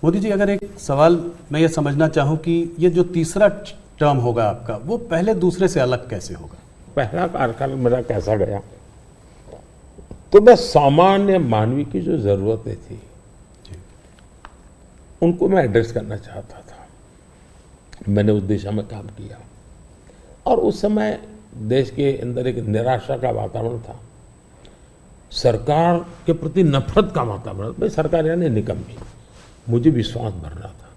मोदी जी, अगर एक सवाल मैं ये समझना चाहूँ कि ये जो तीसरा टर्म होगा आपका, वो पहले दूसरे से अलग कैसे होगा? पहला कार्यकाल मेरा कैसा गया, तो मैं सामान्य मानवी की जो जरूरतें थी उनको मैं एड्रेस करना चाहता था। मैंने उस दिशा में काम किया और उस समय देश के अंदर एक निराशा का वातावरण था, सरकार के प्रति नफरत का वातावरण। भाई सरकार यानी निकम्मी, मुझे विश्वास भर रहा था,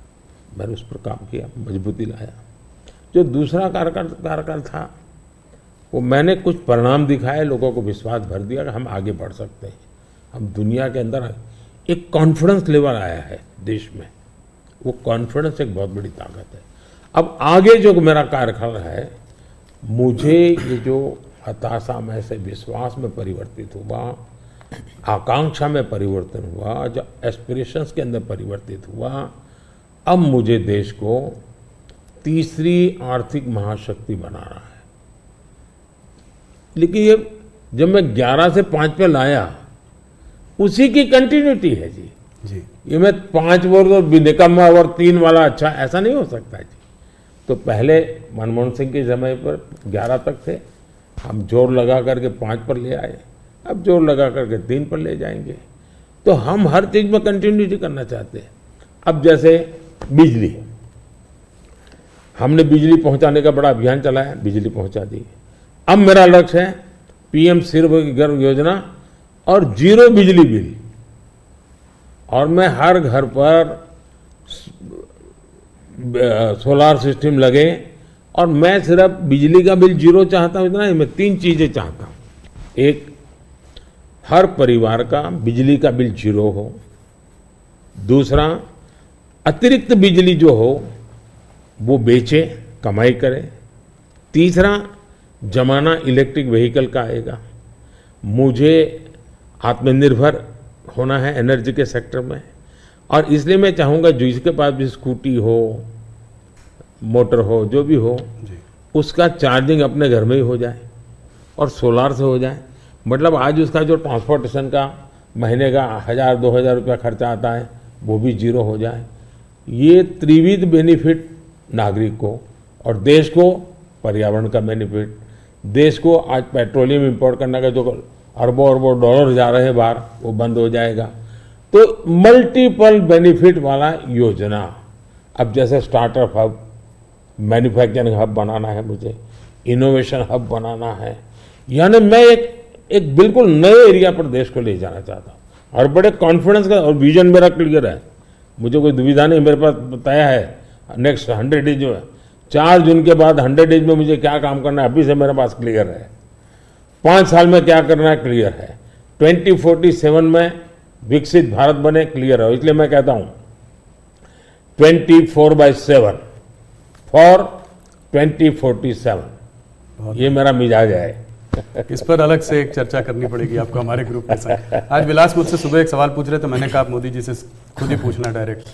मैंने उस पर काम किया, मजबूती लाया। जो दूसरा कार्यकाल था वो मैंने कुछ परिणाम दिखाए, लोगों को विश्वास भर दिया कि हम आगे बढ़ सकते हैं, हम दुनिया के अंदर एक कॉन्फिडेंस लेवल आया है देश में, वो कॉन्फिडेंस एक बहुत बड़ी ताकत है। अब आगे जो मेरा कार्यकाल है, मुझे ये जो हताशा में से विश्वास में परिवर्तित हुआ, आकांक्षा में परिवर्तन हुआ, जो एस्पिरेशंस के अंदर परिवर्तित हुआ, अब मुझे देश को तीसरी आर्थिक महाशक्ति बनाना है। लेकिन ये जब मैं 11 से 5 पे लाया, उसी की कंटिन्यूटी है जी। ये मैं 5 वर्ष और निकम्मा और 3 वाला अच्छा, ऐसा नहीं हो सकता जी। तो पहले मनमोहन सिंह के समय पर 11 तक थे, हम जोर लगा करके 5 पर ले आए, अब जोर लगा करके 3 पर ले जाएंगे। तो हम हर चीज में कंटिन्यूटी करना चाहते हैं। अब जैसे बिजली, हमने बिजली पहुंचाने का बड़ा अभियान चलाया, बिजली पहुंचा दी। अब मेरा लक्ष्य है पीएम सूर्यघर योजना और 0 बिजली बिल, और मैं हर घर पर सोलार सिस्टम लगे, और मैं सिर्फ बिजली का बिल 0 चाहता हूं, इतना ही, मैं 3 चीजें चाहता हूं। एक, हर परिवार का बिजली का बिल 0 हो। दूसरा, अतिरिक्त बिजली जो हो वो बेचे, कमाई करे। तीसरा, जमाना इलेक्ट्रिक व्हीकल का आएगा। मुझे आत्मनिर्भर होना है एनर्जी के सेक्टर में, और इसलिए मैं चाहूँगा जिसके पास भी स्कूटी हो, मोटर हो, जो भी हो, उसका चार्जिंग अपने घर में ही हो जाए और सोलार से हो जाए। मतलब आज उसका जो ट्रांसपोर्टेशन का महीने का 1000-2000 रुपया खर्चा आता है, वो भी 0 हो जाए। ये त्रिविध बेनिफिट नागरिक को और देश को, पर्यावरण का बेनिफिट, देश को आज पेट्रोलियम इंपोर्ट करने का जो अरबों अरबों डॉलर जा रहे हैं बाहर, वो बंद हो जाएगा। तो मल्टीपल बेनिफिट वाला योजना। अब जैसे स्टार्टअप हब, मैन्युफैक्चरिंग हब बनाना है, मुझे इनोवेशन हब बनाना है, यानी मैं एक बिल्कुल नए एरिया पर देश को ले जाना चाहता हूँ, और बड़े कॉन्फिडेंस का, और विजन मेरा क्लियर है, मुझे कोई दुविधा नहीं, मेरे पास तय है। नेक्स्ट 100 डेज जो है, 4 जून के बाद 100 डेज में मुझे क्या काम करना है अभी से मेरे पास क्लियर है। 5 साल में क्या करना है क्लियर है। 2047 में विकसित भारत बने, क्लियर है। इसलिए मैं कहता हूं 24/7 फॉर 2047, ये मेरा मिजाज है। इस पर अलग से एक चर्चा करनी पड़ेगी आपको हमारे ग्रुप के साथ। आज विलास मुझसे सुबह एक सवाल पूछ रहे थे, मैंने कहा आप मोदी जी से खुद ही पूछना डायरेक्ट।